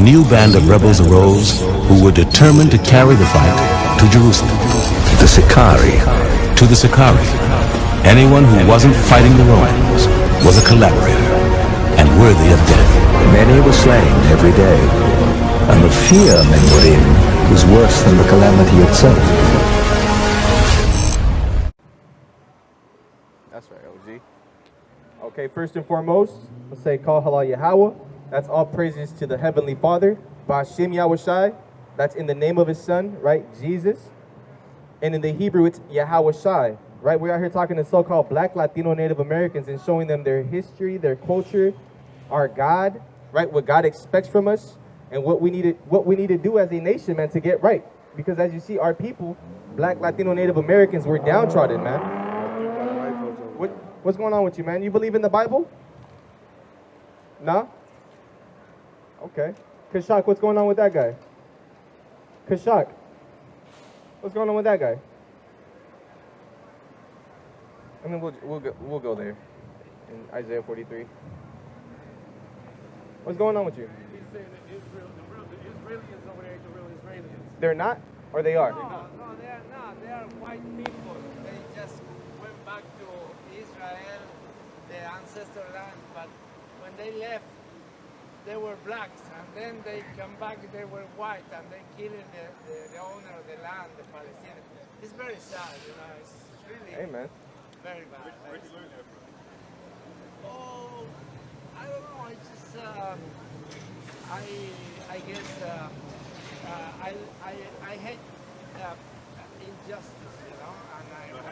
new band of rebels arose who were determined to carry the fight to Jerusalem. The SICARII. To the SICARII, anyone who wasn't fighting the Romans was a collaborator and worthy of death. Many were slain every day, and the fear men were in was worse than the calamity itself. That's right, OG. Okay, first and foremost, let's say Kal Halal Yahweh. That's all praises to the Heavenly Father. Ba'Shem Yahushai. That's in the name of his son, right? Jesus. And in the Hebrew, it's Yahushai, right? We're out here talking to so-called Black, Latino, Native Americans and showing them their history, their culture, our God, right? What God expects from us and what we need to do as a nation, man, to get right. Because as you see, our people, Black, Latino, Native Americans, we're downtrodden, man. What's going on with you, man? You believe in the Bible? Nah? Okay. Kashak, what's going on with that guy? Kashak, what's going on with that guy? And then we'll go there in Isaiah 43. What's going on with you? He's saying that the Israelis over there ain't the real Israelis. They're not, or they are? No, they are not. They are white people. They just went back to Israel, their ancestral land, but when they left, they were blacks, and then they come back, they were white, and they killing the owner of the land, the Palestinians. It's very sad, you know, it's really very bad. Where'd you learn that from? Oh, I don't know, it's just, I guess, I hate injustice, you know, and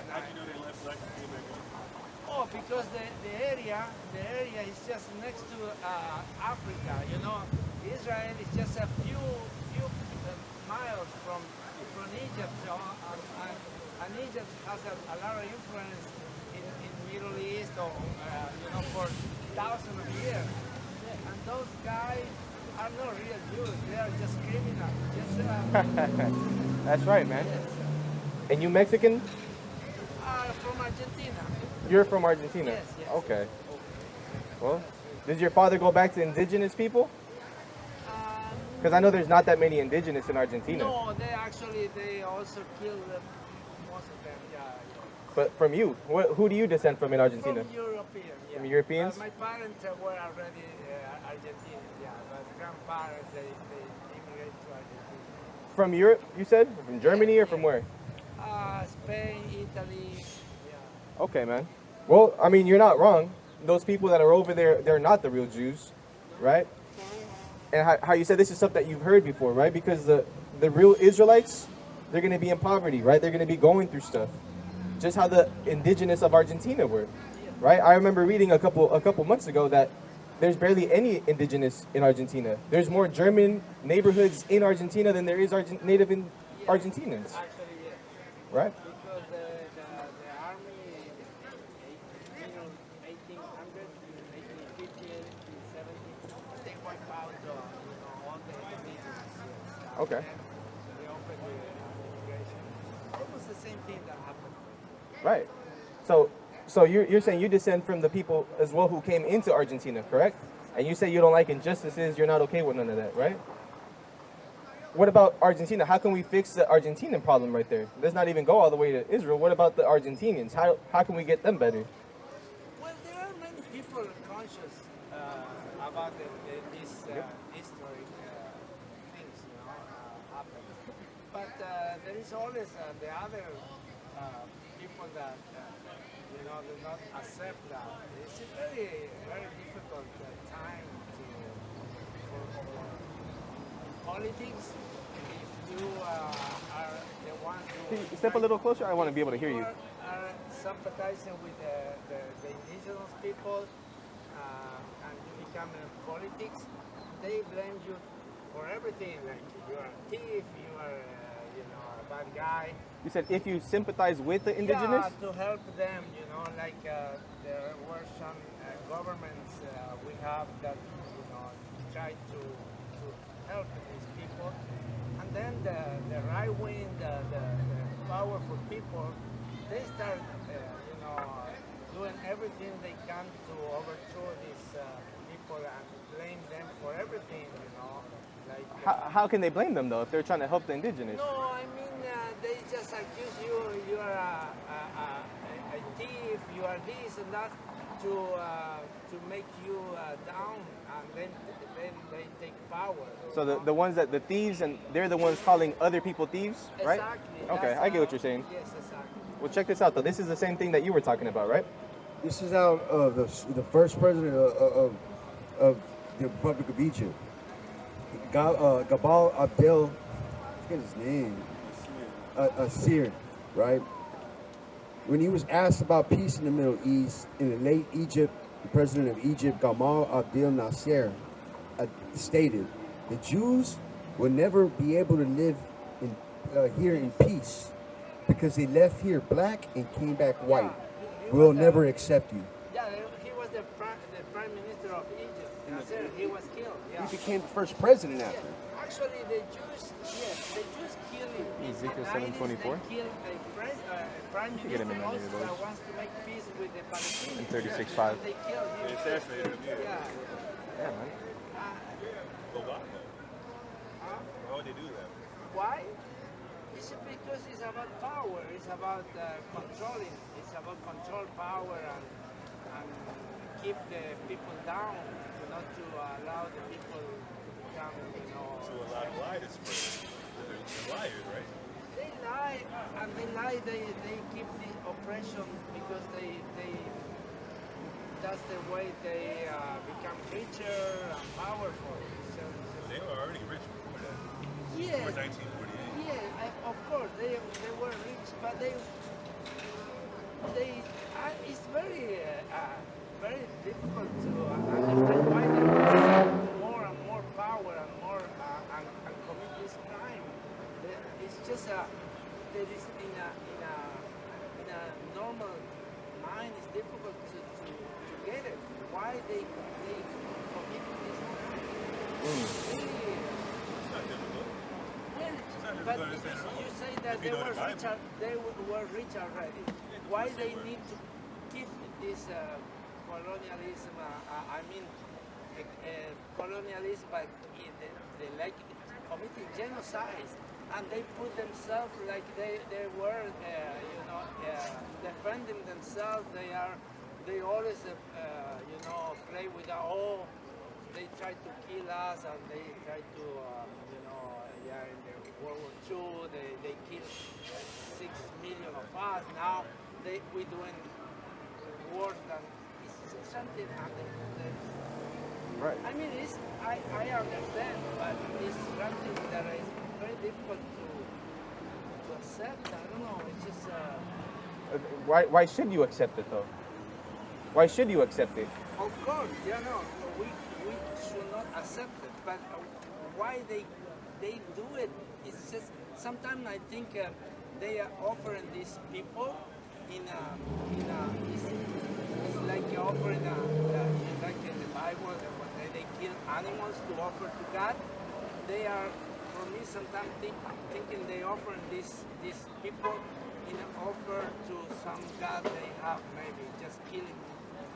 How'd you know they left black and came back up? Oh, because the area is just next to Africa. You know, Israel is just a few miles from Egypt, so, and Egypt has a lot of influence in Middle East, or you know, for thousands of years. And those guys are not real Jews; they are just criminals. That's right, man. Yes. And you Mexican? From Argentina. You're from Argentina? Yes, yes. Okay. Well, did your father go back to indigenous people? Because I know there's not that many indigenous in Argentina. No, they also killed most of them, yeah. But from you, who do you descend from in Argentina? From European, yeah. From Europeans? My parents were already Argentinian, yeah. But grandparents, they immigrated to Argentina. From Europe, you said? From Germany or from where? Spain, Italy, yeah. Okay, man. Well, I mean, you're not wrong. Those people that are over there, they're not the real Jews, right? And how you said this is stuff that you've heard before, right? Because the real Israelites, they're going to be in poverty, right? They're going to be going through stuff. Just how the indigenous of Argentina were, right? I remember reading a couple months ago that there's barely any indigenous in Argentina. There's more German neighborhoods in Argentina than there is native in Argentinians. Actually, yes. Right? Because the army in 1800, 1850, 1870, they wiped out all the indigenous. Okay. They opened the immigration. It was the same thing that happened. Right. So you're saying you descend from the people as well who came into Argentina, correct? And you say you don't like injustices, you're not okay with none of that, right? What about Argentina? How can we fix the Argentinian problem right there? Let's not even go all the way to Israel. What about the Argentinians? How can we get them better? Well, there are many people conscious about this historic things, happen. But there is always the other people that do not accept that. It's a very, very difficult time for politics. If you are the one who... Can you step a little closer? I want to be able to hear you. Are sympathizing with the indigenous people and you become in politics, they blame you for everything. Like you are a thief, you are a bad guy. You said if you sympathize with the indigenous? Yeah, to help them, like there were some governments we have that, try to help these people. And then the right wing, the powerful people, they start, doing everything they can to overthrow these people and blame them for everything, How can they blame them though if they're trying to help the indigenous? No, I mean they just accuse you. You are a thief. You are this and that to make you down, and then they take power. So the ones that the thieves, and they're the ones calling other people thieves, right? Exactly. Okay, I get what you're saying. Yes, exactly. Well, check this out though. This is the same thing that you were talking about, right? This is out of the first president of the Republic of Egypt, Gabal Abdel, I forget his name, Asir, right? When he was asked about peace in the Middle East, in the late Egypt, the president of Egypt, Gamal Abdel Nasser, stated, the Jews will never be able to live here in peace because they left here black and came back white. We'll never accept you. Yeah, he was the prime minister of Egypt. Nasser, he was killed. Yeah. He became the first president after. Yeah. Actually, the Jews killed him. Ezekiel in the 7:24. 90s, they killed a prime Get him minister in there, also those. that wants to make peace with the Palestinians. And 36.5. They killed him. They assassinated him, yeah. Yeah. Yeah, man. But why though? Why would they do that? Why? It's because it's about power. It's about controlling. It's about control power and keep the people down, not to allow the people to become, So a lot of lie to spread. They're liars, right? They lie, and they lie. They keep the oppression because they that's the way they become richer and powerful. So, They were already rich before that. yeah, Before 1948. yeah, of course they were rich, but they it's very difficult to understand why they want more and more power and more and commit this crime. It's just there is in a normal mind. It's difficult to get it. Why they commit this crime? Really, It's not difficult. well, not but difficult to understand. you say that If you know the Bible. they were rich already. Why they need to keep this colonialism? Colonialism, but they like committing genocides, and they put themselves like they were, defending themselves. They always, play with they try to kill us, and they try to, in the World War II, they killed 6 million of us. Now we're doing worse than it's something Right. I mean, I understand, but it's something that is very difficult to accept. I don't know. It's just. Why should you accept it though? Why should you accept it? Of course, we should not accept it. But why they do it? It's just sometimes I think they are offering these people it's like offering like in the Bible when they kill animals to offer to God. They are, for me, sometimes thinking they offering these people in an offer to some God they have, maybe just killing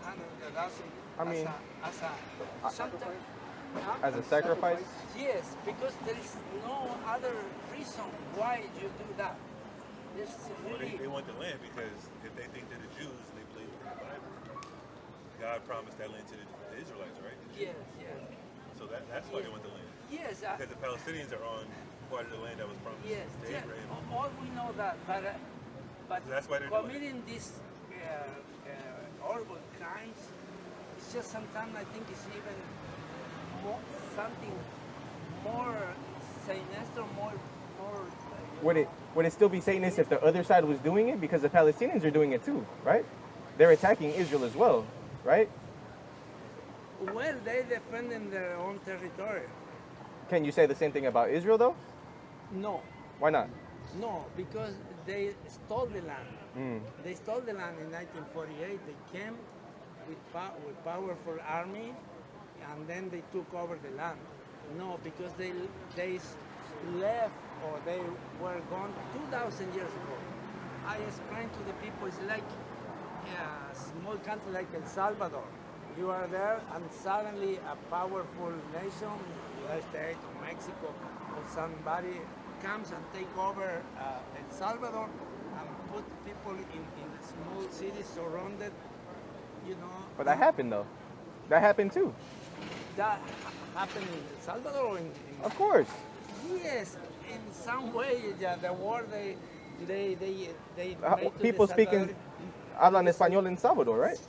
100,000. I mean, sometimes. As a sacrifice? Yes, because there is no other reason why you do that. There's really. They want the land because if they think they're the Jews and they believe in the Bible, God promised that land to the Israelites, right? Yes, yes. So that's why they want the land. Yes. Because the Palestinians are on part of the land that was promised Yes. to Yeah. Abraham. All we know that, but That's why they're doing it. committing these horrible crimes, it's just sometimes I think it's even something more sinister, more. Would it still be Satanist if the other side was doing it? Because the Palestinians are doing it too, right? They're attacking Israel as well, right? Well, they defending their own territory. Can you say the same thing about Israel though? No, Why not? no, because they stole the land. They stole the land in 1948. They came with powerful army, and then they took over the land. No, because they left or they were gone 2,000 years ago. I explained to the people, it's like a small country like El Salvador. You are there, and suddenly a powerful nation United States or Mexico or somebody comes and take over El Salvador and put people in small cities surrounded, you know. But that happened though. That happened too. That happened in El Salvador or in Of course. yes, in some way, yeah, the war they made to People the speaking hablan español in Salvador, right?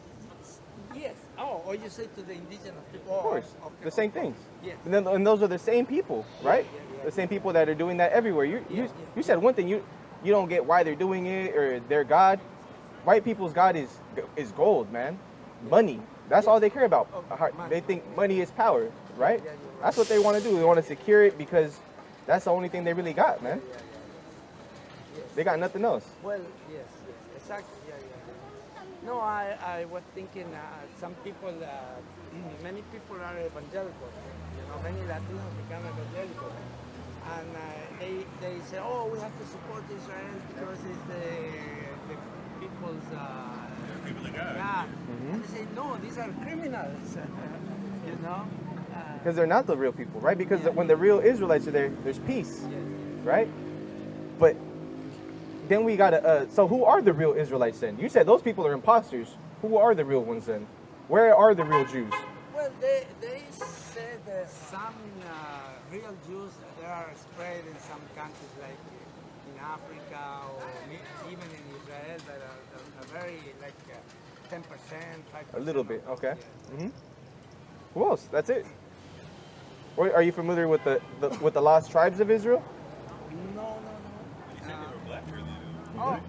Yes. Oh, or you say to the indigenous people. Of course. Okay, The same okay. things. Yes. And those are the same people, right? yeah. The same people that are doing that everywhere. You said one thing. You don't get why they're doing it or their God. White people's God is gold, man. Money. That's all they care about. They think money is power, right? Yeah, you're right. That's what they want to do. They want to secure it because that's the only thing they really got, man. They got nothing else. Well, yes, exactly. Yeah. No, I was thinking some people, many people are evangelical. You know, many Latinos become evangelical, and they say, oh, we have to support Israel because it's the people's. People of God. God. And they say, no, these are criminals. You know. Because they're not the real people, right? Because when the real Israelites are there, there's peace, right? But then we gotta. So who are the real Israelites then? You said those people are imposters. Who are the real ones then? Where are the real Jews? Well, they said that some real Jews they are spread in some countries like in Africa or even in Israel that are very like 10%, 5%. A little bit, okay. Yeah. Who else? That's it. Or are you familiar with the lost tribes of Israel? No. You said they were black earlier. Oh,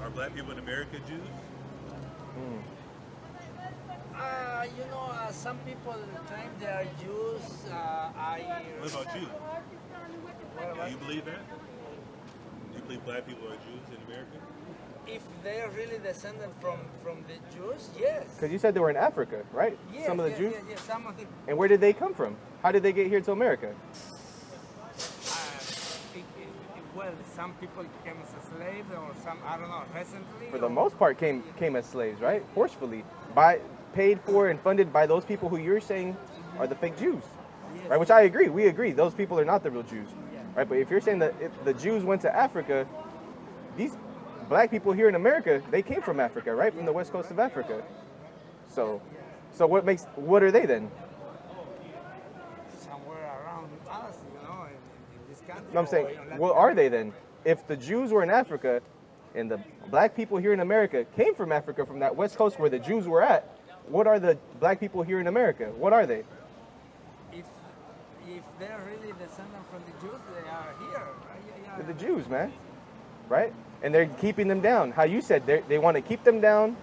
Are black people in America Jews? you know, some people claim they are Jews. What about you? What about- Do you believe that? Do you believe black people are Jews in America? If they are really descended from the Jews, yes. Because you said they were in Africa, right? Yes, Some of the yes, Jews. yes, some of the. And where did they come from? How did they get here to America? Well, some people came as a slave, or some I don't know, recently. For the or- most part, came as slaves, right? Forcefully, paid for and funded by those people who you're saying are the fake Jews, Yes. right? Which I agree. We agree. Those people are not the real Jews, right? But if you're saying that if the Jews went to Africa, these black people here in America, they came from Africa, right? From the west coast of Africa. So what are they then? Somewhere around us, you know, in this country. No, I'm saying, or in Latin what are they then? If the Jews were in Africa and the black people here in America came from Africa, from that west coast where the Jews were at, what are the black people here in America? What are they? If they're really descendant from the Jews, they are here. Right? They're the Jews, man, right? And they're keeping them down. How you said they want to keep them down,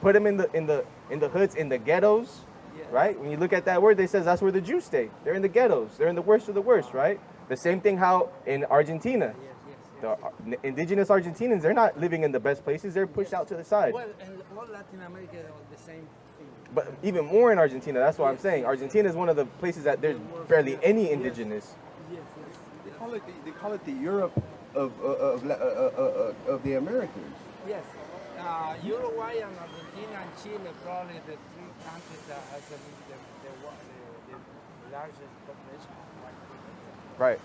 put them in the hoods, in the ghettos, Yes. right? When you look at that word, they says that's where the Jews stay. They're in the ghettos. They're in the worst of the worst, right? The same thing how in Argentina, Yes. the indigenous Argentinians, they're not living in the best places. They're pushed out to the side. Well, in all Latin America, the same thing. But even more in Argentina. That's what I'm saying. Argentina is one of the places that there's barely any indigenous. Yes. They call it the Europe of the Americans. Yes. Uruguay and Argentina and Chile probably the three countries that has the largest population of white people. Right.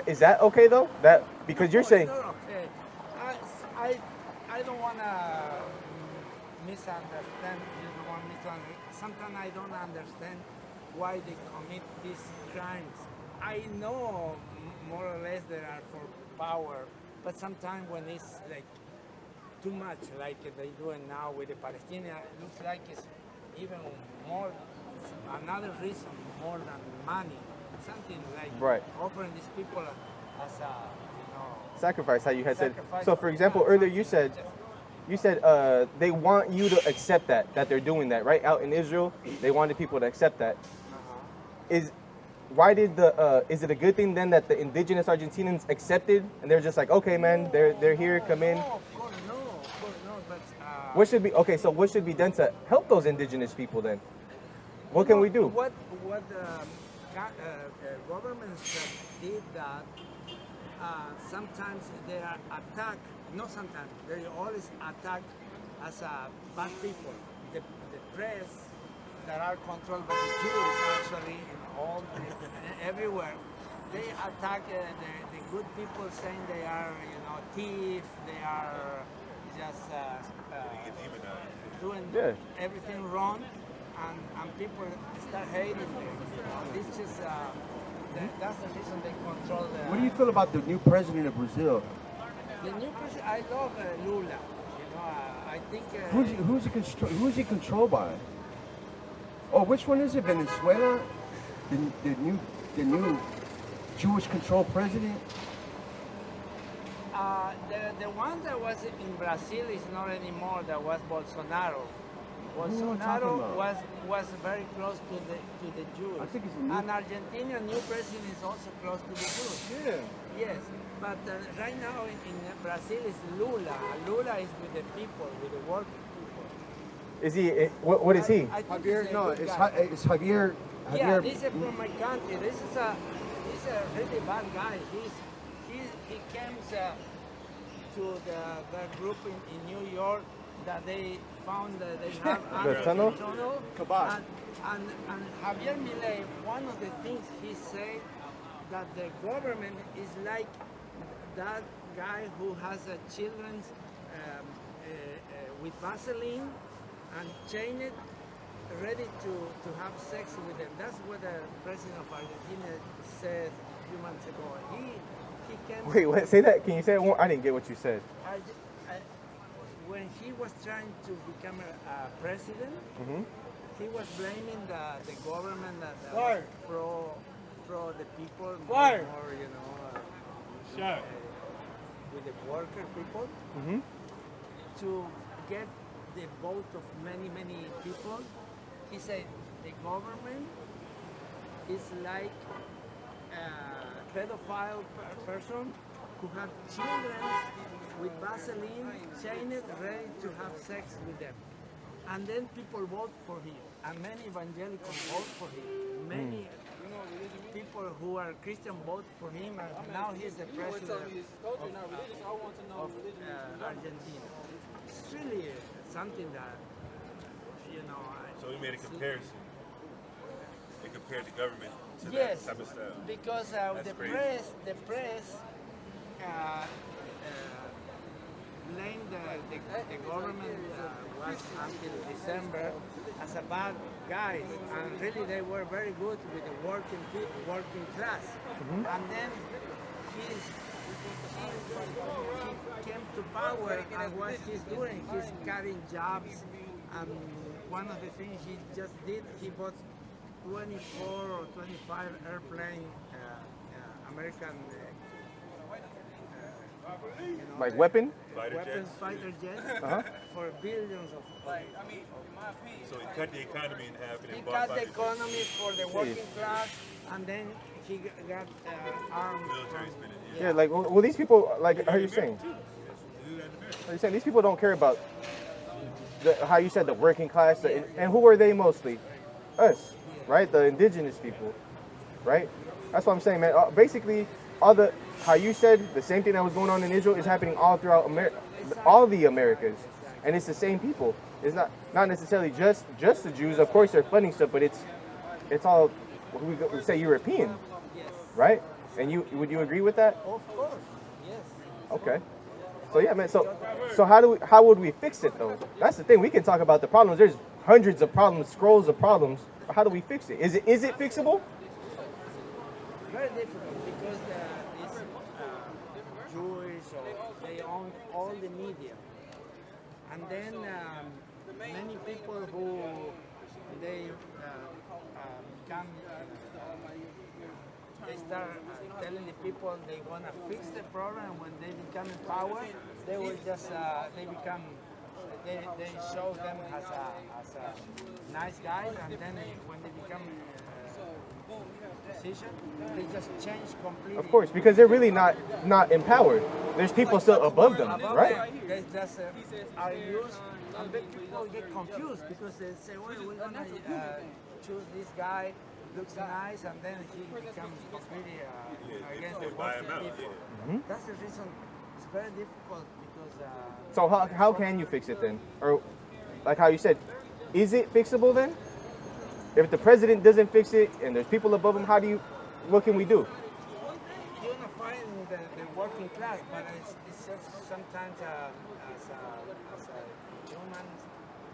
Is that okay though? That because you're No, saying it's not okay. I don't want to misunderstand. You don't want me to sometimes I don't understand why they commit these crimes. I know more or less they are for power, but sometimes when it's like too much, like they doing now with the Palestinians, it looks like it's even more, another reason more than money. Something like Right. offering these people as a, you know, sacrifice, how you had said. sacrifice So of for example, God, earlier you something said just- they want you to accept that they're doing that, right? Out in Israel, they wanted people to accept that. Is is it a good thing then that the indigenous Argentinians accepted and they're just like, okay, man, they're here, come in. No, of course no, but What should be so? What should be done to help those indigenous people then? What can we do? What governments that did that, sometimes they are attacked, not sometimes, they always attack as bad people. The press, that are controlled by the Jews actually in all everywhere. They attack the good people, saying they are, you know, thieves. They are just doing everything wrong, and people start hating them. You know, it's just that's the reason they control. What do you feel about the new president of Brazil? The new president, I love Lula. You know, I think. Who's he controlled by? Oh, which one is it? Venezuela? The new Jewish controlled president? The one that was in Brazil is not anymore. That was Bolsonaro. Bolsonaro was very close to the Jews. I think it's and Argentina new president is also close to the Jews. Yeah. Yes, but right now in Brazil is Lula. Lula is with the people, with the working people. Is he? What is he? I think Javier, he's a no, good it's guy. it's Javier. Yeah, this is from my country. He's a really bad guy. He came to the group in New York that they found that they have The tunnel? And Javier Milei, one of the things he said that the government is like that guy who has children with Vaseline and chain it, ready to have sex with them. That's what the president of Argentina said a few months ago. He came. Wait, what? Say that. Can you say it more? I didn't get what you said. When he was trying to become a president, he was blaming the government that was pro the people, more, you know, with the worker people, to get the vote of many people. He said the government is like a pedophile person who have children with Vaseline, chained, ready to have sex with them. And then people vote for him, and many evangelicals vote for him. Many people who are Christian vote for him, and now he's the president of Argentina. It's really something that, you know. So we made a comparison. They compared the government to Yes, that type of style. because That's the crazy. press blamed the government was until December as a bad guys, and really they were very good with the working class. And then he came to power, and what he's doing, he's cutting jobs. And one of the things he just did, he bought 24 or 25 airplane, American, Like weapon? fighter jets for billions of dollars. So he cut the economy in half and He then bought cut the fighter jets. economy for the working class, and then he got armed. Military spending. Yeah. Like, well, these people, like, how are you saying? Are you saying these people don't care about how you said the working class, and who are they mostly? Us, right? The indigenous people, right? That's what I'm saying, man. Basically, how you said the same thing that was going on in Israel is happening all throughout America, all the Americas, and it's the same people. It's not necessarily just the Jews. Of course, they're funding stuff, but it's all we say European, right? And would you agree with that? Of course, yes. Okay. So yeah, man. So how would we fix it though? That's the thing. We can talk about the problems. There's hundreds of problems, scrolls of problems. But how do we fix it? Is it fixable? Very difficult because these Jewish, or they own all the media, and then many people who they become. They start telling the people they want to fix the problem. When they become in power, they will just they show them as a nice guys, and then when they become position, they just change completely. Of course, because they're really not empowered. There's people still above them, right? They just are used, and then people get confused because they say, well, we're gonna choose this guy. Looks nice, and then he becomes completely against the working people. That's the reason it's very difficult because. So how can you fix it then? Or like how you said, is it fixable then? if the president doesn't fix it and there's people above him, what can we do? Unifying the working class, but it's just sometimes as humans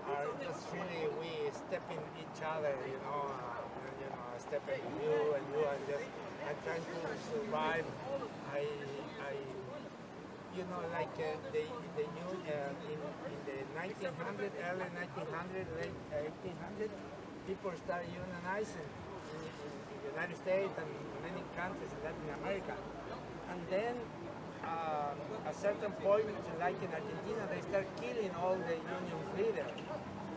are just really we step in each other, stepping you and just I'm trying to survive. The new in the 1900, early 1900, late 1800, people started unionizing in the United States and many countries in Latin America. And then a certain point, like in Argentina, they start killing all the union leaders,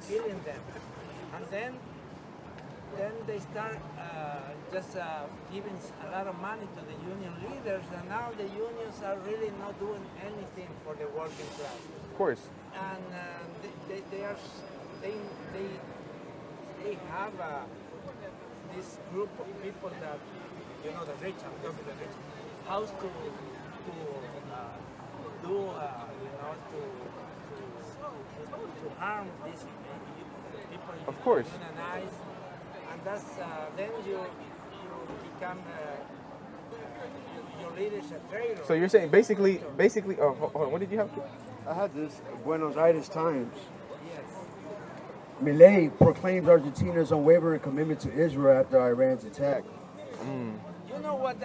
killing them. And then they start just giving a lot of money to the union leaders, and now the unions are really not doing anything for the working class. Of course. And they have this group of people that, the rich, I'm talking the rich, how to harm these people. Of course. Unionize, and that's then you become your leader is a traitor. So you're saying basically. Oh, hold on. What did you have? I had this Buenos Aires Times. Yes. Milei proclaims Argentina's unwavering commitment to Israel after Iran's attack. You know what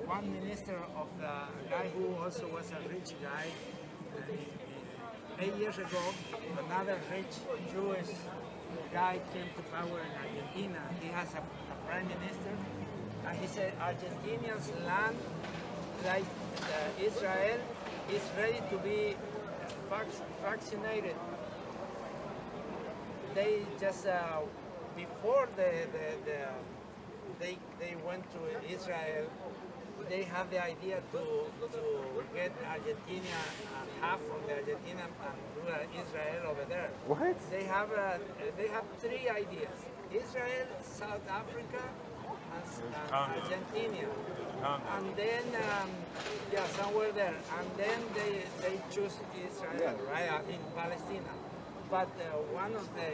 one minister of the guy who also was a rich guy, 8 years ago, another rich Jewish guy came to power in Argentina. He has a prime minister, and he said Argentinians land like Israel is ready to be vaccinated. They just before they went to Israel, they have the idea to get Argentina half from the Argentina and do Israel over there. What? They have 3 ideas: Israel, South Africa, and Argentina. And then somewhere there. And then they choose Israel, right, in Palestine. But one of the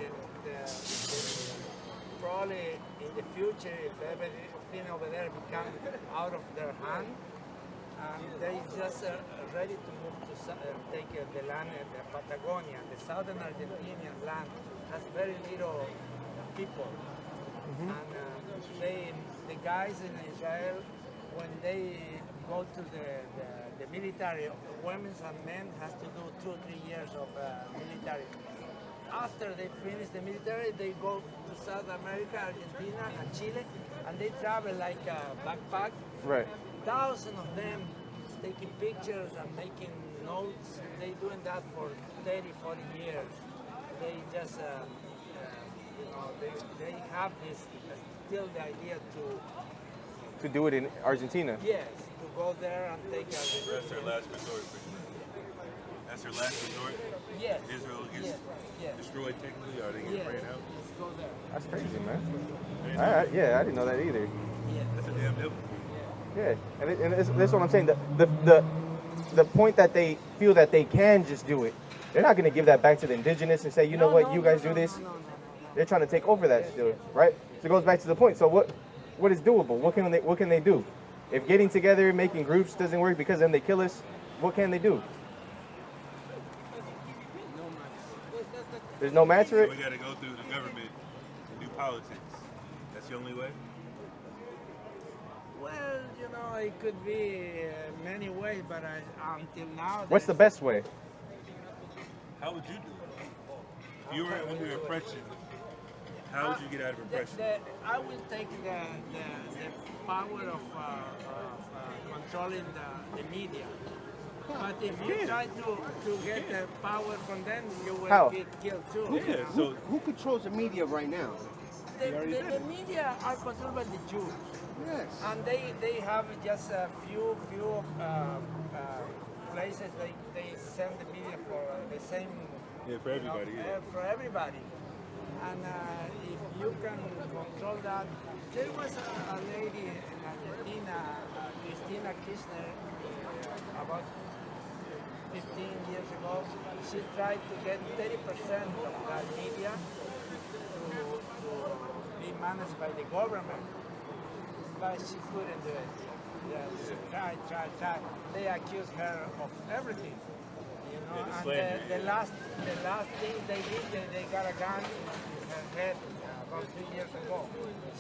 probably in the future, if everything over there becomes out of their hand, they just ready to move to take the land in the Patagonia, the southern Argentinian land has very little people. And the guys in Israel, when they go to the military, women and men has to do 2 or 3 years of military. After they finish the military, they go to South America, Argentina, and Chile, and they travel like a backpack. Right. Thousands of them taking pictures and making notes. They doing that for 30, 40 years. They just, they have this still the idea to do it in Argentina. Yes, to go there and take Argentina. That's their last resort. That's their last resort? Yes. Israel gets destroyed technically, or they get sprayed out? Let's go there. That's crazy, man. I didn't know that either. Yeah. That's a damn devil. Yeah, and that's what I'm saying. The point that they feel that they can just do it, they're not going to give that back to the indigenous and say, you know what, you guys do this. No. They're trying to take over that still, right? So it goes back to the point. So what is doable? What can they do? If getting together, making groups doesn't work because then they kill us, what can they do? There's no match for it? So we got to go through the government and do politics. That's the only way? Well, it could be many ways, but until now... What's the best way? How would you do it? If you were under oppression, how would you get out of oppression? I will take the power of controlling the media. But if you try to get the power from them, you will get killed too. Yeah, so Who controls the media right now? The media are controlled by the Jews. Yes. And they have just a few places they send the media for the same. yeah, for everybody. For everybody. And if you can control that, there was a lady in Argentina, Cristina Kirchner, about 15 years ago, she tried to get 30% of that media to be managed by the government, but she couldn't do it. Yeah, she tried. They accused her of everything, you know. And the last thing they did, they got a gun in her head about 2 years ago.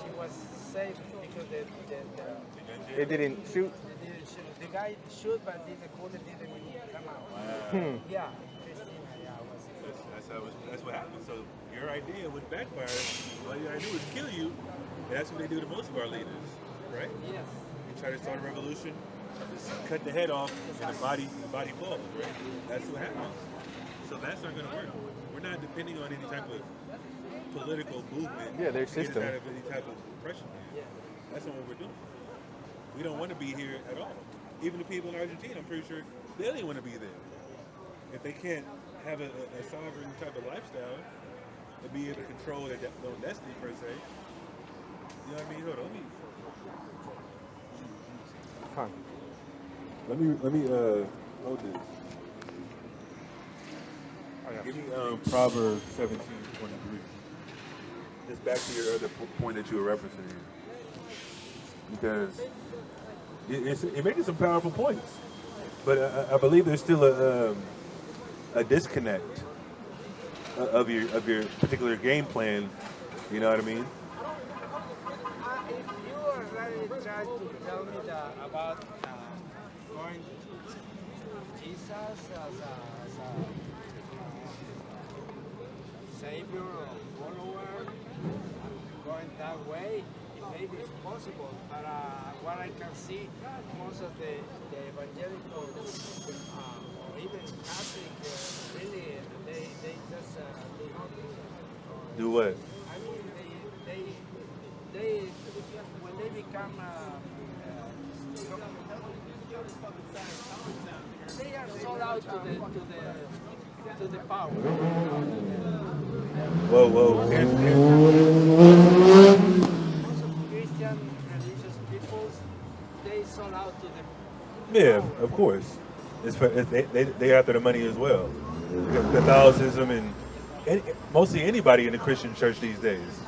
She was safe because They didn't shoot. they didn't shoot. The guy shoot, but the bullet didn't come out. Yeah, Christina, yeah, was. That's what happened. So your idea would backfire. All you gotta do is kill you. And that's what they do to most of our leaders, right? Yes. They try to start a revolution, just cut the head off, and the body falls, right? That's what happens. So that's not gonna work. We're not depending on any type of political movement. Yeah, their to get us system. out of any type of oppression. Yeah. That's not what we're doing. We don't want to be here at all. Even the people in Argentina, I'm pretty sure they don't even want to be there. If they can't have a sovereign type of lifestyle and be able to control their own destiny per se, you know what I mean? Hold on, let me hold this. Give me Proverbs 17:23. Just back to your other point that you were referencing here. Because it made some powerful points, but I believe there's still a disconnect of your particular game plan. You know what I mean? If you already tried to tell me about going to Jesus as a savior or follower, going that way, maybe it's possible. But what I can see, most of the evangelical or even Catholic, really, they just Do what? I mean, they when they become they are sold out to the power. Whoa. Most of Christian religious peoples, they sold out to the Yeah, of course. They after the money as well. Catholicism and mostly anybody in the Christian church these days.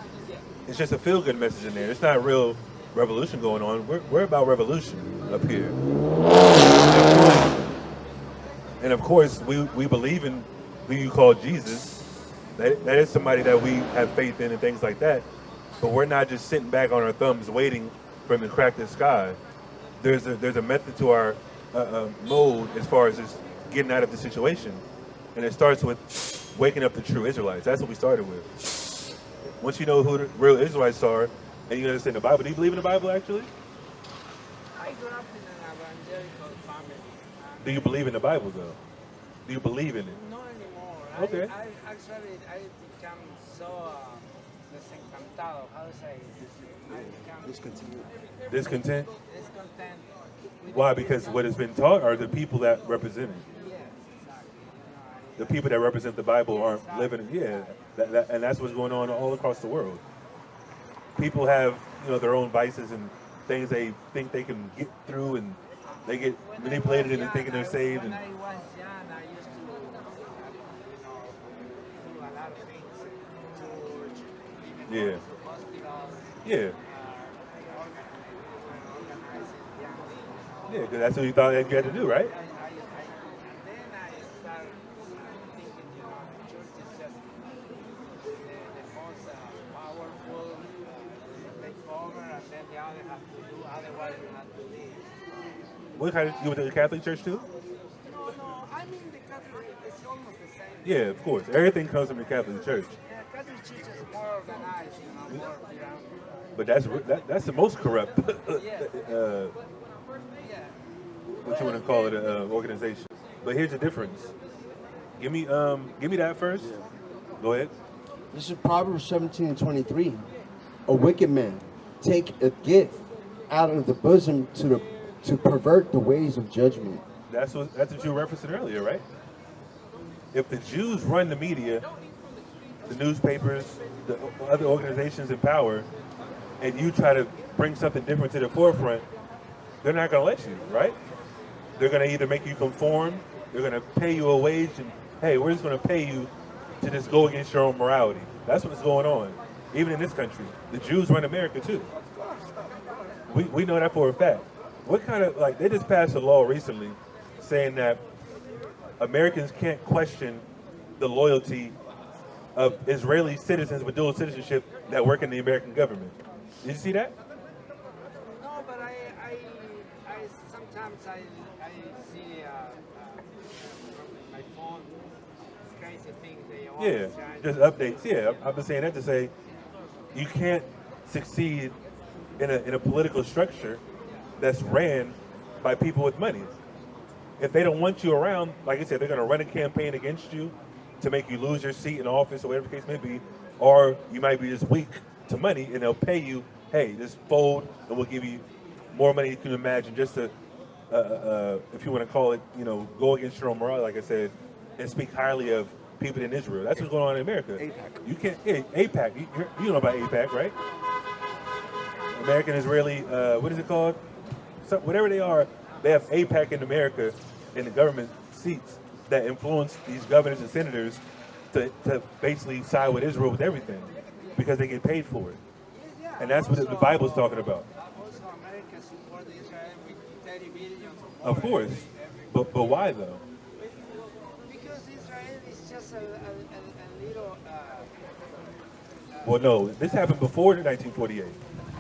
It's just a feel-good message in there. It's not real revolution going on. We're about revolution up here. And of course, we believe in who you call Jesus. That is somebody that we have faith in and things like that. But we're not just sitting back on our thumbs waiting for him to crack the sky. There's a method to our mode as far as just getting out of the situation. And it starts with waking up the true Israelites. That's what we started with. Once you know who the real Israelites are, and you understand the Bible. Do you believe in the Bible, actually? I grew up in an evangelical family. Do you believe in the Bible, though? Do you believe in it? Not anymore. Okay. I become so desencantado. How to say it? I become Discontinued. Discontent? discontent. with Why? the Because Christian- what has been taught are the people that represent it. Yes, exactly. The people that represent the Bible aren't living. Yeah, and that's what's going on all across the world. People have, their own vices and things they think they can get through, and they get manipulated into thinking they're saved. When And I was young, I used to, do a lot of things. Church, even Yeah. go to hospitals. yeah, Organizing young people. yeah, because that's what you thought that you had to do, right? And then I started thinking, the church is just the most powerful take over, and then the other have to do, otherwise we have to leave. What kind of you went to the Catholic church too? No, I mean the Catholic, it's almost the same. Yeah, of course. Everything comes from the Catholic Church, Yeah, Catholic church is more organized, more pyramid. but that's the most corrupt. Yeah. What you want to call it, organization. But here's the difference. Give me that first. Go ahead. This is Proverbs 17:23. A wicked man take a gift out of the bosom to pervert the ways of judgment. That's what you were referencing earlier, right? If the Jews run the media, the newspapers, the other organizations in power, and you try to bring something different to the forefront, they're not going to let you, right? They're going to either make you conform, or they're going to They're going to pay you a wage, and hey, we're just going to pay you to just go against your own morality. That's what's going on, even in this country. The Jews run America too. We know that for a fact. What kind of, like, they just passed a law recently saying that Americans can't question the loyalty of Israeli citizens with dual citizenship that work in the American government. Did you see that? No, but I sometimes I see from my phone crazy things they Yeah, always try just to- updates. Yeah, I've been saying that to say you can't succeed in a political structure that's ran by people with money. If they don't want you around, like I said, they're going to run a campaign against you to make you lose your seat in office or whatever the case may be, or you might be just weak to money and they'll pay you, hey, just fold and we'll give you more money than you can imagine just to, if you want to call it, you know, go against your own morale, like I said, and speak highly of people in Israel. That's what's going on in America. AIPAC. You can't, yeah, AIPAC, you know about AIPAC, right? American Israeli, what is it called? So, whatever they are, they have AIPAC in America in the government seats that influence these governors and senators to basically side with Israel with everything because they get paid for it. Yeah, And that's what the Bible's talking about. Also, America support Israel with 30 billion. Of course. But why though? Because Israel is just a little. Well, no, this happened before the 1948.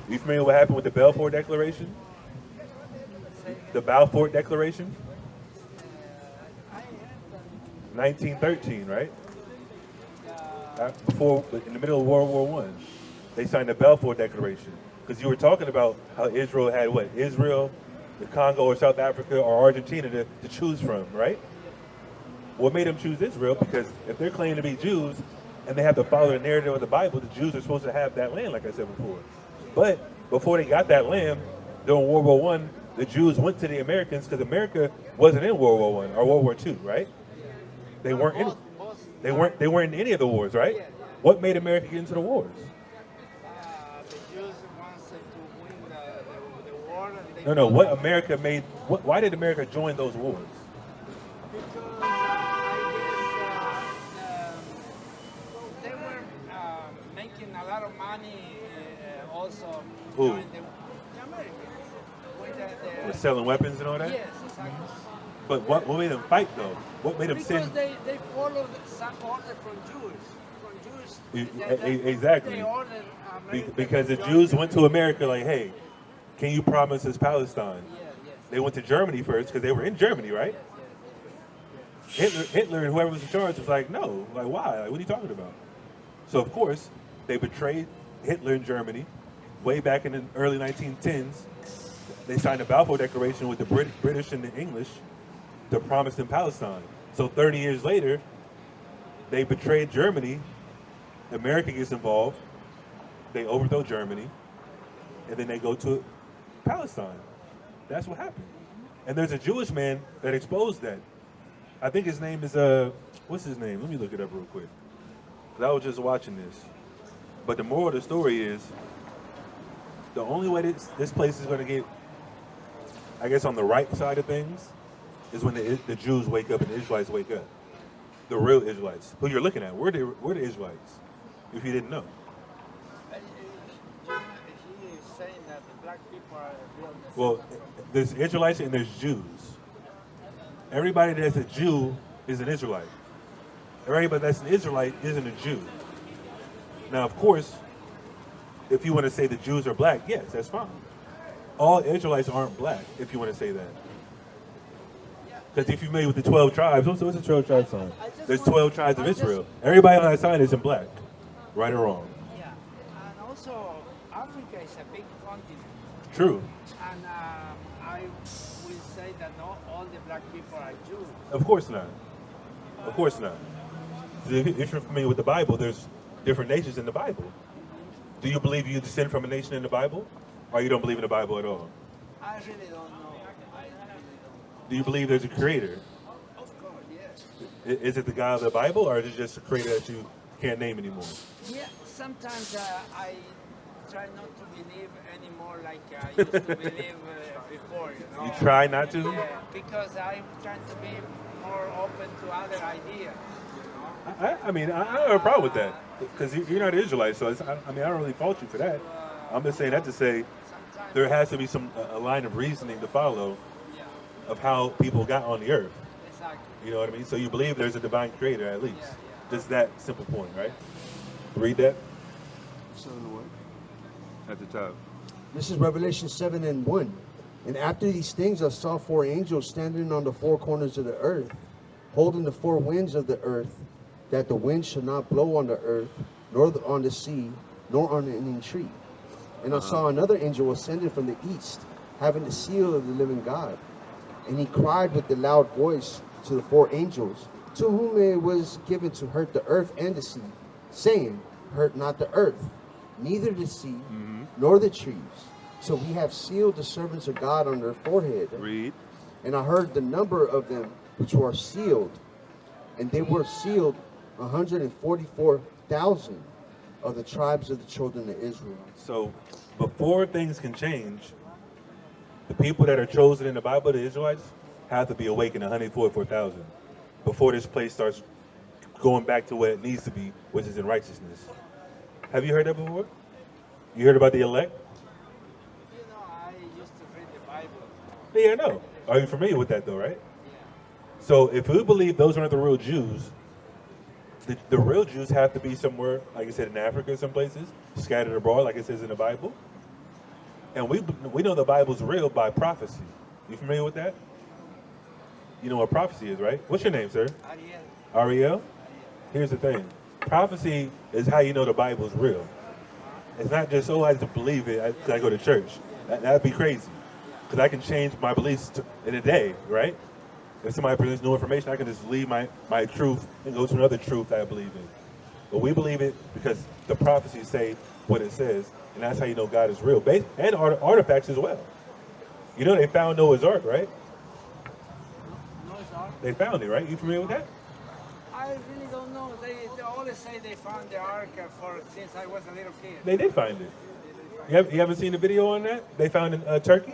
You familiar with what happened with the Balfour Declaration? The Balfour Declaration? 1913, right? Before, in the middle of World War I, they signed the Balfour Declaration. Because you were talking about how Israel had what? Israel, the Congo, or South Africa, or Argentina to choose from, right? What made them choose Israel? Because if they're claiming to be Jews and they have to follow the narrative of the Bible, the Jews are supposed to have that land, like I said before. But before they got that land, during World War I, the Jews went to the Americans because America wasn't in World War I or World War II, right? They weren't in. They weren't in any of the wars, right? What made America get into the wars? The Jews wanted to win the war. And they No. What America made? Why did America join those wars? Because I guess they were making a lot of money also. Who? During the Americans. With We're selling weapons and all that. yes, exactly. But what made them fight though? What made them Because send? they followed some order from Jews. Exactly. They ordered America Because the to join Jews them. went to America like, hey, can you promise us Palestine? Yes. They went to Germany first because they were in Germany, right? Hitler and whoever was in charge was like, no, like why? Like, what are you talking about? So of course they betrayed Hitler in Germany. Way back in the early 1910s, they signed the Balfour Declaration with the British and the English to promise them Palestine. So 30 years later, they betrayed Germany. America gets involved. They overthrow Germany, and then they go to Palestine. That's what happened. And there's a Jewish man that exposed that. I think his name is what's his name? Let me look it up real quick. 'Cause I was just watching this. But the moral of the story is, the only way this place is going to get, I guess, on the right side of things, is when the Jews wake up and the Israelites wake up. The real Israelites, who you're looking at. We're the Israelites, if you didn't know. He is saying that the black people are real. Well, there's Israelites and there's Jews. Everybody that's a Jew is an Israelite. Everybody that's an Israelite isn't a Jew. Now, of course, if you want to say the Jews are black, yes, that's fine. All Israelites aren't black, if you want to say that. Because if you're familiar with the 12 tribes, what's the 12 tribes sign? There's 12 tribes of Israel. Everybody on that sign isn't black, right or wrong. Yeah, and also Africa is a big continent, True. and I will say that not all the black people are Jews. Of course not. Of course not. If you're familiar with the Bible, there's different nations in the Bible. Do you believe you descend from a nation in the Bible? Or you don't believe in the Bible at all? I really don't know. I really don't. Do you believe there's a creator? Of course, yes. Is it the God of the Bible, or is it just a creator that you can't name anymore? Yeah, sometimes I try not to believe anymore like I used to believe before, you know. You try not to? Yeah, because I'm trying to be more open to other ideas. I mean, I don't have a problem with that because you're not an Israelite, so I don't really fault you for that. I'm just saying that to say there has to be a line of reasoning to follow of how people got on the earth. Exactly. You know what I mean? So you believe there's a divine creator at least. Just that simple point, right? Read that. 7:1. At the top. This is Revelation 7:1. And after these things I saw 4 angels standing on the 4 corners of the earth, holding the 4 winds of the earth, that the wind should not blow on the earth, nor on the sea, nor on any tree. And I saw another angel ascending from the east, having the seal of the living God. And he cried with a loud voice to the 4 angels, to whom it was given to hurt the earth and the sea, saying, hurt not the earth, neither the sea, nor the trees. So we have sealed the servants of God on their forehead. Read. And I heard the number of them which were sealed, and they were sealed 144,000 of the tribes of the children of Israel. So before things can change, the people that are chosen in the Bible, the Israelites, have to be awakened 144,000 before this place starts going back to what it needs to be, which is in righteousness. Have you heard that before? You heard about the elect? You know, I used to read the Bible. Yeah, I know. Are you familiar with that though, right? So if we believe those aren't the real Jews, the real Jews have to be somewhere, like I said, in Africa, some places, scattered abroad, like it says in the Bible. And we know the Bible's real by prophecy. You familiar with that? You know what prophecy is, right? What's your name, sir? Ariel? Here's the thing. Prophecy is how you know the Bible's real. It's not just, I just believe it because I go to church. That'd be crazy. Because I can change my beliefs in a day, right? If somebody presents new information, I can just leave my truth and go to another truth that I believe in. But we believe it because the prophecies say what it says, and that's how you know God is real. And artifacts as well. You know they found Noah's Ark, right? Noah's Ark? They found it, right? You familiar with that? I really don't know. They always say they found the Ark since I was a little kid. They did find it. You haven't seen the video on that? They found in Turkey?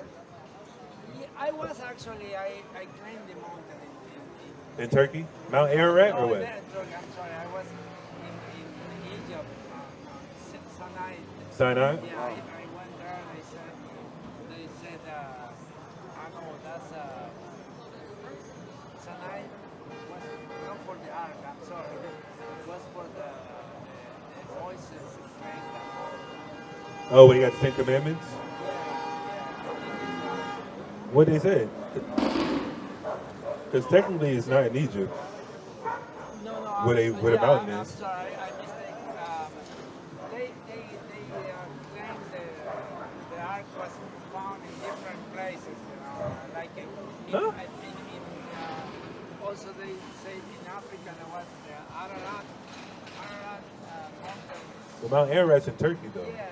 Yeah, I was actually, I climbed the mountain In Turkey? Mount Ararat or what? I'm sorry, I was in Egypt, Sinai. Sinai? Yeah, I went there and they said, no, that's Sinai was not for the Ark, I'm sorry. It was for the voices strength and all. Oh, when you got the 10 Commandments? What did they say? Because technically it's not in Egypt. No, Where the mountain I'm is. sorry, I mistake. They claim the Ark was found in different places, like also they say in Africa there was the Ararat mountain. Well, Mount Ararat's in Turkey, though. Yeah,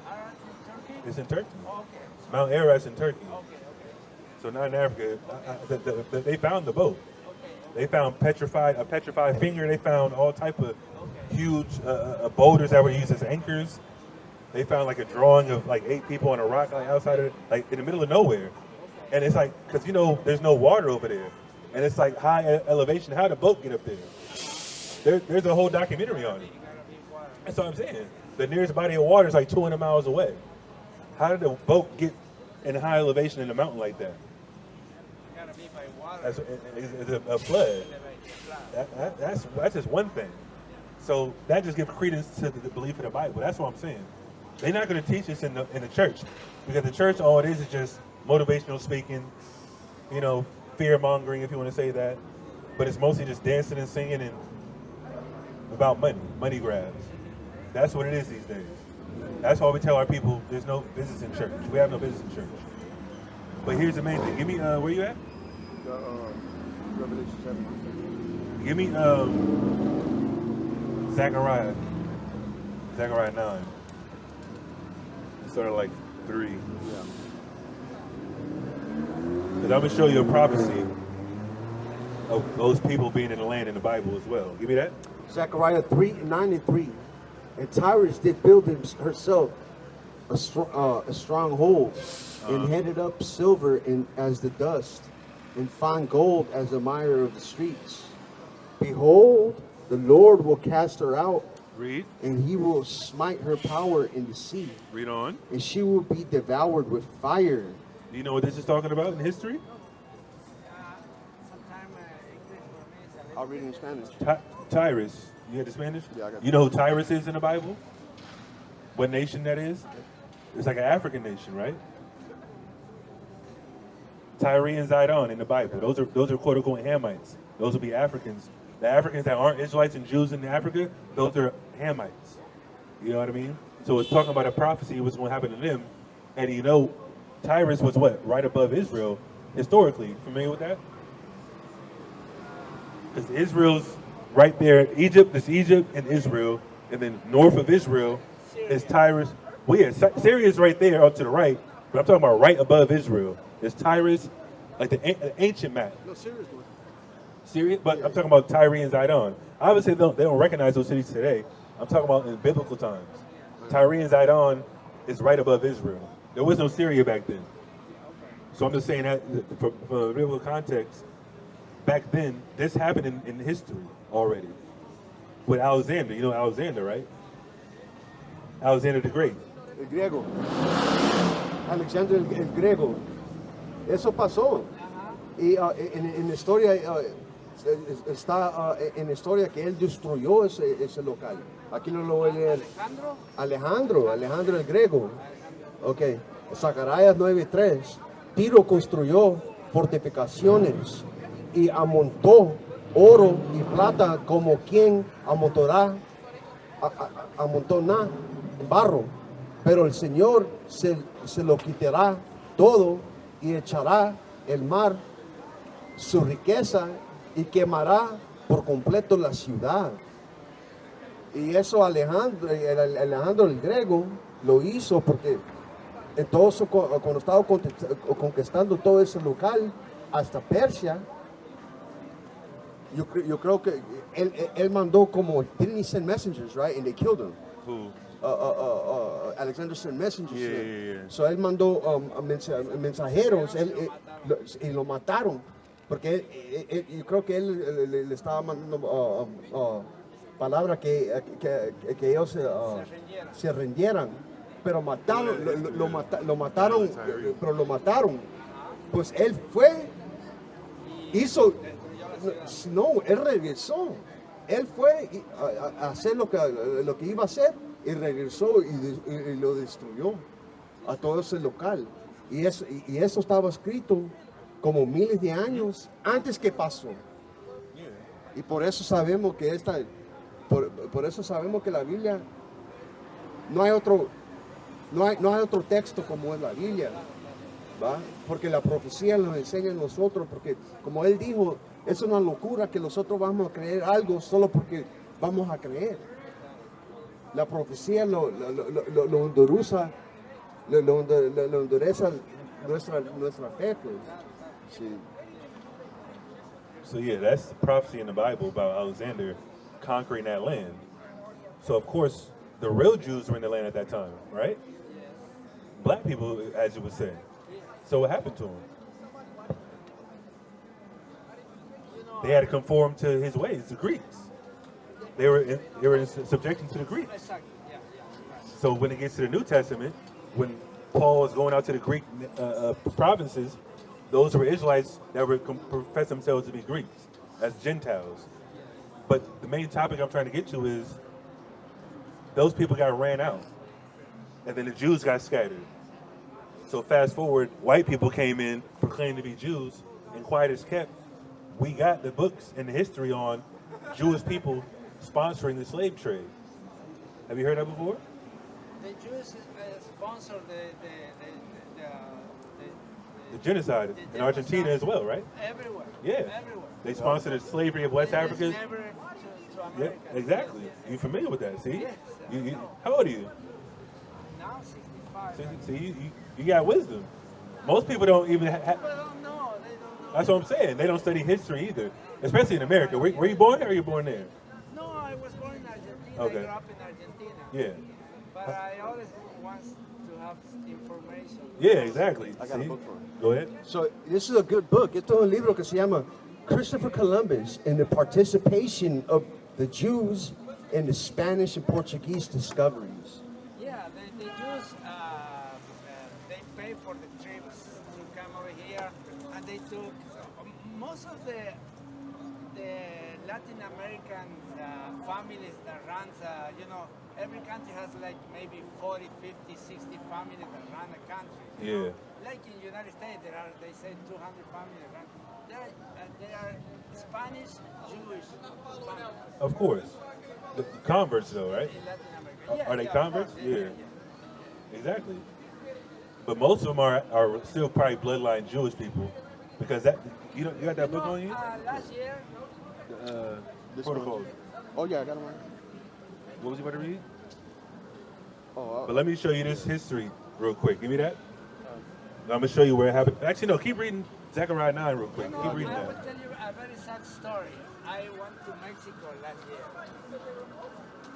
Ararat in Turkey? It's in Turkey. Okay. Mount Ararat's in Turkey. Okay. So not in Africa. They found the boat. They found a petrified finger. They found all type of huge boulders that were used as anchors. They found like a drawing of like 8 people on a rock like outside of like in the middle of nowhere. And it's like, because there's no water over there. And it's like high elevation. How did the boat get up there? There's a whole documentary on it. That's what I'm saying. The nearest body of water is like 200 miles away. How did the boat get in high elevation in the mountain like that? It's a flood. That's just one thing. So that just gives credence to the belief in the Bible. That's what I'm saying. They're not going to teach us in the church, because the church, all it is just motivational speaking, fear mongering, if you want to say that. But it's mostly just dancing and singing and about money grabs. That's what it is these days. That's why we tell our people there's no business in church. We have no business in church. But here's the main thing. Give me where you at? Revelation 7. Give me Zechariah 9. It's sort of like 3. Yeah. Because I'm going to show you a prophecy of those people being in the land in the Bible as well. Give me that. Zechariah 9:3. And Tyrus did build herself a stronghold, and headed up silver as the dust, and find gold as the mire of the streets. Behold, the Lord will cast her out, Read. and he will smite her power in the sea, Read on. and she will be devoured with fire. Do you know what this is talking about in history? I'll read it in Spanish. Tyrus. You had the Spanish? Yeah, I got it. You know who Tyrus is in the Bible? What nation that is? It's like an African nation, right? Tyre and Zidon in the Bible. Those are quote unquote Hamites. Those will be Africans. The Africans that aren't Israelites and Jews in Africa, those are Hamites. You know what I mean? So it's talking about a prophecy of what's going to happen to them. And you know, Tyrus was what? Right above Israel historically. Familiar with that? Because Israel's right there. Egypt is Egypt and Israel. And then north of Israel is Tyrus. Well, yeah, Syria is right there up to the right. But I'm talking about right above Israel. It's Tyrus, like the ancient map. No, seriously. Syria, but I'm talking about Tyre and Zidon. Obviously, they don't recognize those cities today. I'm talking about in biblical times. Tyre and Zidon is right above Israel. There was no Syria back then. So I'm just saying that for biblical context, back then, this happened in history already. With Alexander, you know Alexander, right? Alexander the Great. El griego. Alexander el griego. Eso pasó. Y en la historia está en la historia que él destruyó ese local. Aquí no lo voy a leer. Alejandro el griego. Ok. Zacarías 9:3. Tiro construyó fortificaciones y amontó oro y plata como quien amontona barro. Pero el Señor se lo quitará todo y echará el mar su riqueza y quemará por completo la ciudad. Y eso Alejandro el griego lo hizo porque entonces cuando estaba conquistando todo ese local hasta Persia, yo creo que él mandó como 3 sent messengers, right? And they killed him. Who? Alexander sent messengers. Yeah. So él mandó mensajeros y lo mataron. Porque yo creo que él le estaba mandando palabras que ellos se rindieran. Pero lo mataron, pero lo mataron. Pues él fue, hizo, no, él regresó. Él fue a hacer lo que iba a hacer y regresó y lo destruyó a todo ese local. Y eso estaba escrito como miles de años antes que pasó. Y por eso sabemos que por eso sabemos que la Biblia no hay otro texto como es la Biblia, ¿va? Porque la profecía nos enseña a nosotros, porque como él dijo, es una locura que nosotros vamos a creer algo solo porque vamos a creer. La profecía lo endurece nuestra fe, pues. Sí. So yeah, that's the prophecy in the Bible about Alexander conquering that land. So of course, the real Jews were in the land at that time, right? Black people, as you would say. So what happened to them? They had to conform to his ways, the Greeks. They were in subjection to the Greeks. So when it gets to the New Testament, when Paul is going out to the Greek provinces, those were Israelites that would profess themselves to be Greeks, as Gentiles. But the main topic I'm trying to get to is those people got ran out, and then the Jews got scattered. So fast forward, white people came in, proclaimed to be Jews, and quiet as kept. We got the books and the history on Jewish people sponsoring the slave trade. Have you heard that before? The Jews sponsor The genocide in Argentina as well, right? everywhere. Yeah. Everywhere. They sponsored the slavery of West Africa. Never to Yeah, America. exactly. You familiar with that? See? Yes. How old are you? Now 65. See, you got wisdom. Most people don't even People don't know. They don't know. That's what I'm saying. They don't study history either, especially in America. Were you born there or were you born there? No, I was born in Argentina. Okay. I grew up in Argentina. Yeah. But I always want to have information. Yeah, exactly. I got a See? book for it. Go ahead. So this is a good book. Esto es un libro que se llama Christopher Columbus and the Participation of the Jews in the Spanish and Portuguese Discoveries. Yeah, the Jews, they pay for the trips to come over here, and they took most of the Latin American families that runs, every country has like maybe 40, 50, 60 families that run a country. Yeah. Like in the United States, they say 200 families that run. They are Spanish, Jewish families. Of course. The converts, though, right? In Latin America. Are they converts? of course, Yeah. Exactly. But most of them are still probably bloodline Jewish people, because that you got that book on you? Last year, This Protocol. one. Oh yeah, I got one. What was you about to read? Oh, But let me show you this history real quick. Give me that. I'm gonna show you where it happened. Actually, no. Keep reading Zechariah 9 real quick. Keep reading I will that. tell you a very sad story. I went to Mexico last year.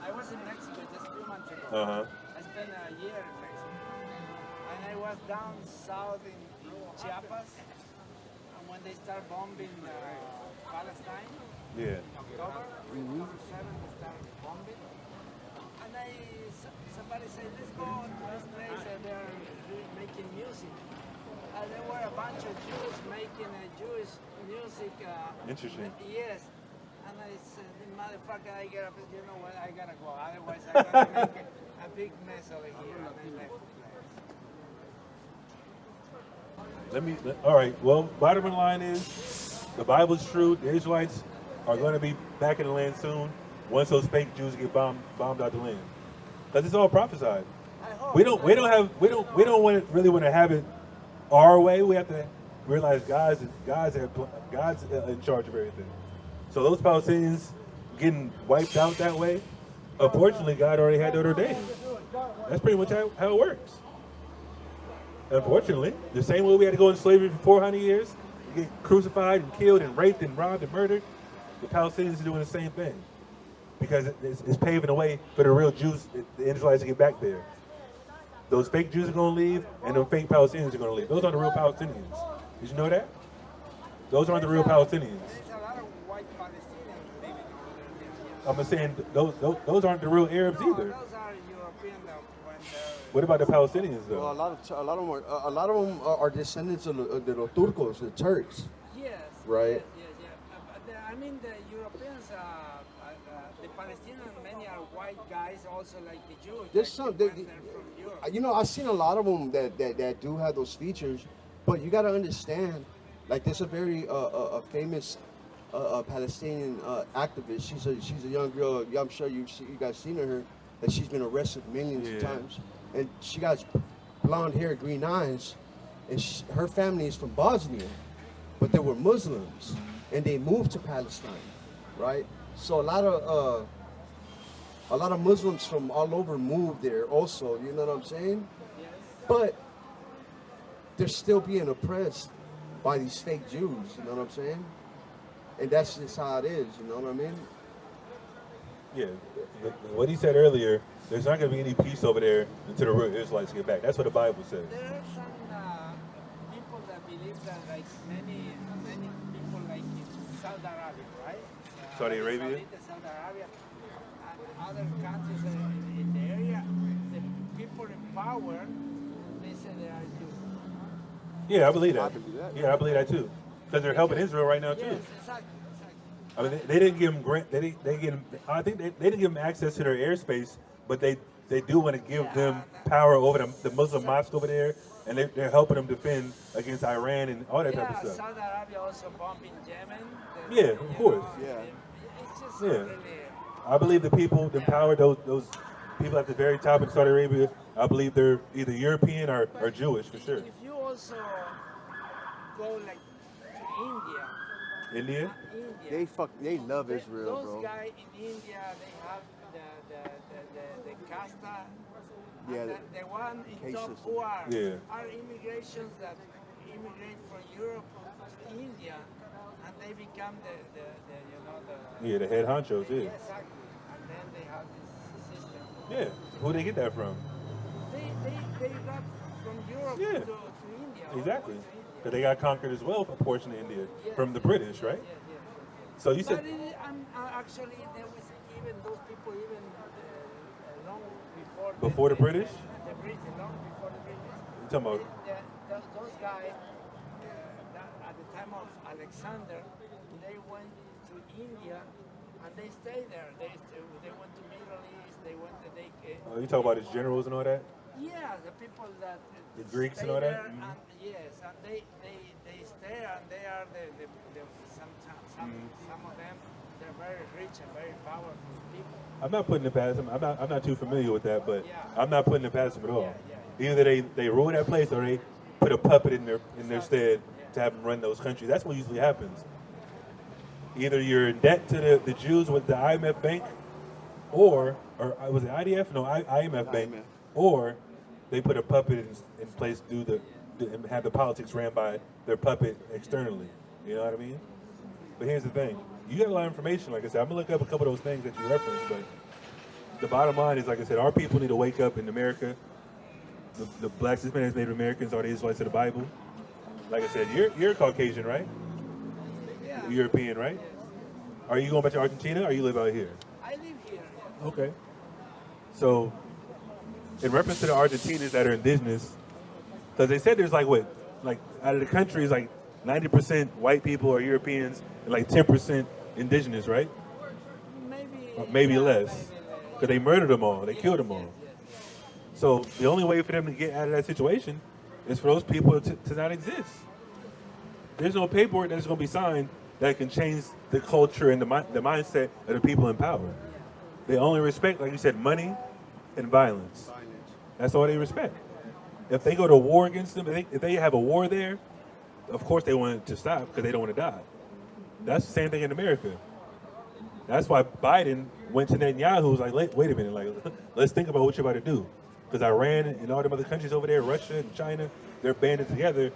I was in Mexico just a few months ago. I spent a year in Mexico. And I was down south in Chiapas. And when they start bombing Palestine, Yeah. October 7th, they start bombing. And somebody said, let's go to this place and they're making music. And there were a bunch of Jews making a Jewish music. Interesting. Yes. And I said, motherfucker, I get up, you know what, I gotta go. Otherwise, I'm gonna make a big mess over here. And I left the place. All right. Well, bottom line is, the Bible's true. The Israelites are going to be back in the land soon once those fake Jews get bombed out the land. Because it's all prophesied. I hope. We don't really want to have it our way. We have to realize God's in charge of everything. So those Palestinians getting wiped out that way, unfortunately, God already had that ordained. That's pretty much how it works. Unfortunately, the same way we had to go into slavery for 400 years, get crucified and killed and raped and robbed and murdered, the Palestinians are doing the same thing. Because it's paving the way for the real Jews, the Israelites, to get back there. Those fake Jews are going to leave, and those fake Palestinians are going to leave. Those aren't the real Palestinians. Did you know that? Those aren't the real Palestinians. There's a lot of white Palestinians living over there. I'm saying those aren't the real Arabs No, either. those are European when they're... What about the Palestinians, though? Well, a lot of them are descendants of the Turcos, the Turks. Yes. Right. Yes. I mean, the Europeans, the Palestinians, many are white guys, also like the Jews. There's some. they're from Europe. I've seen a lot of them that do have those features, but you got to understand, like there's a very famous Palestinian activist. She's a young girl. I'm sure you guys seen her. That she's been arrested millions of times, and she got blonde hair, green eyes, and her family is from Bosnia, but they were Muslims, and they moved to Palestine, right? So a lot of Muslims from all over moved there also. You know what I'm saying? Yes. But they're still being oppressed by these fake Jews. You know what I'm saying? And that's just how it is. You know what I mean? Yeah, what he said earlier, there's not going to be any peace over there until the real Israelites get back. That's what the Bible says. There are some people that believe that, like many people, like in Saudi Arabia, right? Saudi Arabia? Saudi Arabia, and other countries in the area, the people in power, they say they are Jews. Yeah, I believe that. I believe that. Yeah, I believe that too. Because they're helping Israel right now too. Yes, exactly. I mean, they didn't give them grant. They give them. I think they didn't give them access to their airspace, but they do want to give them power over the Muslim mosque over there, and they're helping them defend against Iran and all that type of stuff. Saudi Arabia also bombing Yemen. Yeah, of course. It's just Yeah. really... I believe the people, the power, those people at the very top in Saudi Arabia, I believe they're either European or Jewish for sure. If you also go like to India, They love Israel, those bro. guys in India, they have the casta. Yeah, and the one in top who are immigrations that immigrate from Europe to India, and they become the head honchos. Yeah. Exactly. And then they have this system. Yeah. Who they get that from? They they got from Europe Yeah. to India. Exactly. To India. Because they got conquered as well, a portion of India from the British, right? Yeah, yeah. So you said, But actually, there was even those people even long before before the British? The British, long before the British. You talking about? Those guys, at the time of Alexander, they went to India and they stayed there. They went to Middle East. They went to You talk about his generals and all that? yeah, the people that The Greeks stay and all that? there and, yes, and they stay and they are some of them they're very rich and very powerful people. I'm not putting it past him. I'm not too familiar with that, but Yeah. I'm not putting it past him at all. Yeah, Either they rule that place or they put a puppet in their stead to have them run those countries. That's what usually happens. Either you're in debt to the Jews with the IMF bank, or was it IDF? No, IMF bank, or they put a puppet in place and have the politics ran by their puppet externally. You know what I mean? But here's the thing. You got a lot of information, like I said. I'm going to look up a couple of those things that you referenced, but the bottom line is, like I said, our people need to wake up in America. The blacks, Hispanics, Native Americans are the Israelites of the Bible. Like I said, you're Caucasian, right? Yeah. European, right? Are you going back to Argentina or you live out here? I live here. Yeah. Okay. So, in reference to the Argentinians that are indigenous, because they said there's like out of the country is like 90% white people are Europeans and like 10% indigenous, right? Maybe less. Because they murdered them all, they killed them all. So the only way for them to get out of that situation is for those people to not exist. There's no paperwork that's going to be signed that can change the culture and the mindset of the people in power. They only respect, like you said, money and violence. That's all they respect. If they go to war against them, if they have a war there, of course they want it to stop because they don't want to die. That's the same thing in America. That's why Biden went to Netanyahu, was like, wait a minute, like, let's think about what you're about to do. Because Iran and all them other countries over there, Russia and China, they're banded together,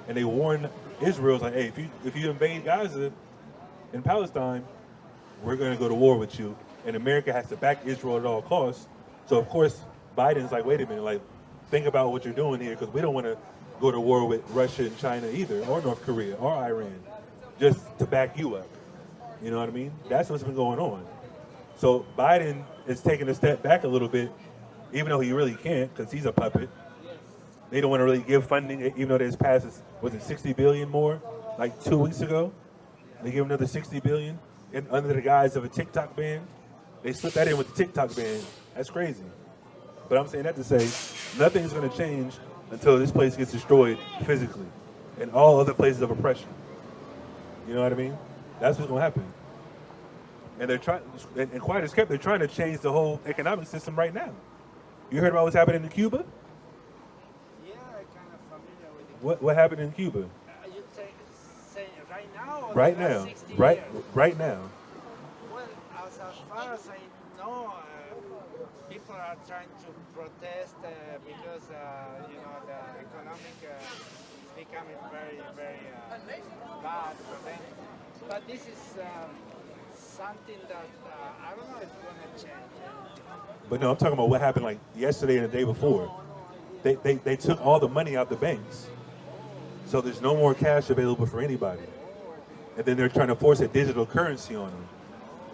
and they warn Israel, like, hey, if you invade Gaza and Palestine, we're going to go to war with you. And America has to back Israel at all costs. So, of course, Biden's like, wait a minute, like, think about what you're doing here, because we don't want to go to war with Russia and China either, or North Korea, or Iran, just to back you up. You know what I mean? That's what's been going on. So Biden is taking a step back a little bit, even though he really can't, because he's a puppet. They don't want to really give funding, even though there's passes, was it 60 billion more, like 2 weeks ago? They give another 60 billion under the guise of a TikTok ban. They slipped that in with the TikTok ban. That's crazy. But I'm saying that to say, nothing's going to change until this place gets destroyed physically and all other places of oppression. You know what I mean? That's what's going to happen. And they're trying, and quiet as kept, they're trying to change the whole economic system right now. You heard about what's happening in Cuba? Yeah, I'm kind of familiar with it. What happened in Cuba? You say right now? Or Right the last now. 60 Right, years? right now. Well, as far as I know, people are trying to protest because the economic is becoming very, very bad for them. But this is something that I don't know if it's going to change. But no, I'm talking about what happened like yesterday and the day before. They took all the money out the banks. So there's no more cash available for anybody. And then they're trying to force a digital currency on them.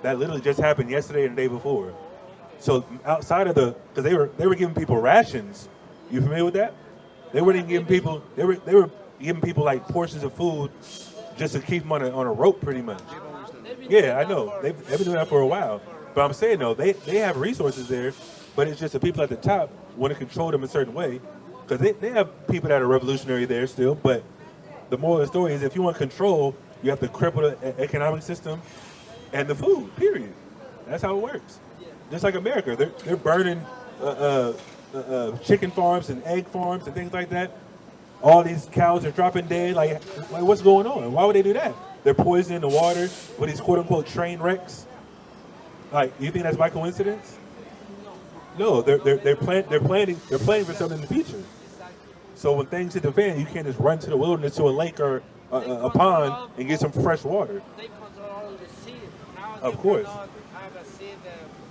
That literally just happened yesterday and the day before. So outside of because they were giving people rations. You familiar with that? They weren't even giving people, they were giving people like portions of food just to keep them on a rope pretty much. Yeah, I know. They've been doing that for a while. But I'm saying, though, they have resources there, but it's just the people at the top want to control them a certain way. Because they have people that are revolutionary there still, but the moral of the story is if you want control, you have to cripple the economic system and the food, period. That's how it works. Just like America, they're burning chicken farms and egg farms and things like that. All these cows are dropping dead. Like what's going on? Why would they do that? They're poisoning the water with these quote-unquote train wrecks. Like, you think that's by coincidence? No, they're planning for something in the future. So when things hit the fan, you can't just run to the wilderness to a lake or a pond and get some fresh water. They control the seed. Now Of you course. cannot have a seed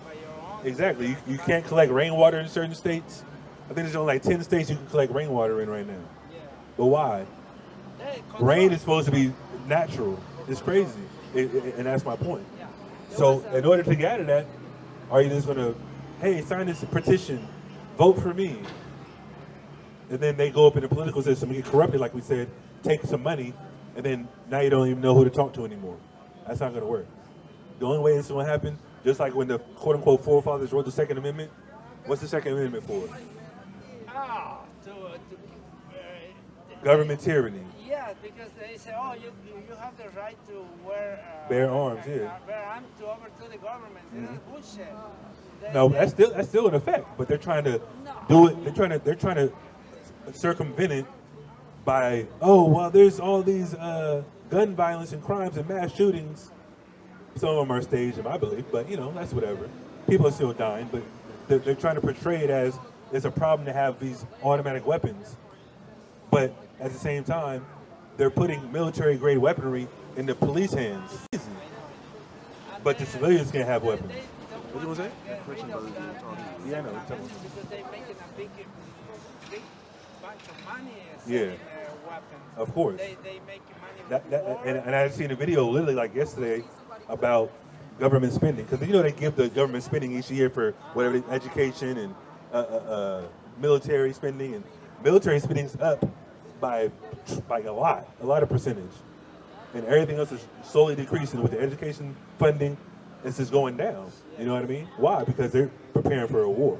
by your own. Exactly. You can't collect rainwater in certain states. I think there's only like 10 states you can collect rainwater in right now. Yeah. But why? They Rain control. is supposed to be natural. It's crazy. And that's my point. Yeah. So in order to get out of that, are you just going to, hey, sign this petition, vote for me? And then they go up in the political system and get corrupted, like we said, take some money, and then now you don't even know who to talk to anymore. That's not going to work. The only way it's going to happen, just like when the quote-unquote forefathers wrote the Second Amendment, what's the Second Amendment for? Government tyranny. Yeah, because they say, oh, you have the right to wear Bear arms, yeah. bear arms to overthrow the government. This is bullshit. No, that's still in effect, but they're trying to do it. They're trying to circumvent it by, oh well, there's all these gun violence and crimes and mass shootings. Some of them are staged, in my belief, but you know that's whatever. People are still dying, but they're trying to portray it as it's a problem to have these automatic weapons. But at the same time, they're putting military-grade weaponry in the police hands. But the civilians can't have weapons. What was that? Yeah, I know. Because they're making a big bunch of money Yeah. selling weapons. Of course. They make money with war. And I seen a video literally like yesterday about government spending. Because you know they give the government spending each year for whatever, education and military spending. And military spending is up by a lot of percentage. And everything else is slowly decreasing with the education funding. It's just going down. You know what I mean? Why? Because they're preparing for a war.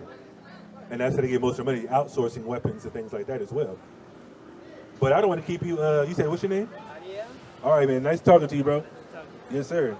And that's how they get most of their money, outsourcing weapons and things like that as well. But I don't want to keep you, you said, what's your name? Ariel? All right, man. Nice talking to you, bro. Yes, sir.